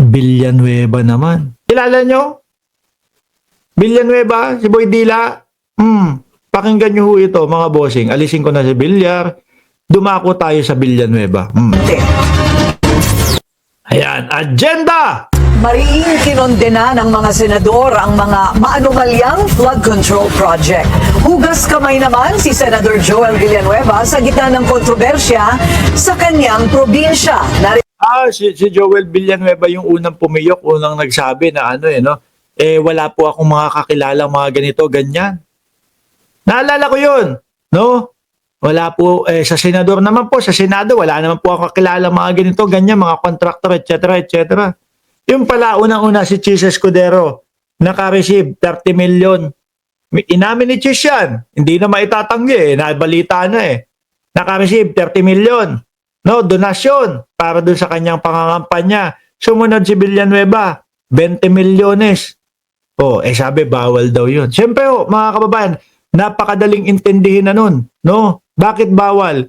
Villanueva naman. Kilala nyo? Villanueva, si Boy Dila. Pakinggan nyo ho ito mga bossing. Alisin ko na si Villar. Dumako tayo sa Villanueva. Ayan, agenda! Mariing kinondena ng mga senador ang mga maanumalyang flood control project. Hugas kamay naman si Senador Joel Villanueva sa gitna ng kontrobersya sa kanyang probinsya. Si Joel Villanueva yung unang pumiyok, unang nagsabi na wala po akong mga kakilalang mga ganito, ganyan. Naalala ko yun, no? Wala po, sa senador naman po, sa Senado, wala naman po ako kakilalang mga ganito, ganyan, mga contractor, etc., etc. Yung pala, unang-una si Chis Escudero, naka-receive 30 million. Inamin ni Chis yan, hindi na maitatanggi, nabalita na Naka-receive 30 million. No, donasyon para dun sa kanyang pangangampanya. Sumunod si Villanueva, 20 milyones. Sabi, bawal daw yun. Siyempre mga kababayan, napakadaling intindihin na nun. No? Bakit bawal?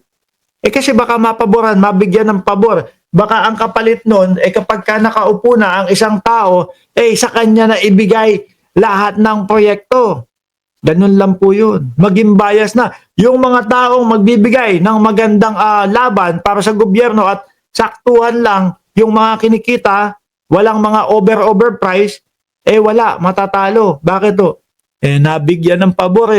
Kasi baka mapaboran, mabigyan ng pabor. Baka ang kapalit nun, kapag ka nakaupo na ang isang tao, sa kanya na ibigay lahat ng proyekto. Ganun lang po yun. Maging bias na. Yung mga taong magbibigay ng magandang laban para sa gobyerno at saktuhan lang yung mga kinikita, walang mga overprice, wala, matatalo. Bakit to? Nabigyan ng pabor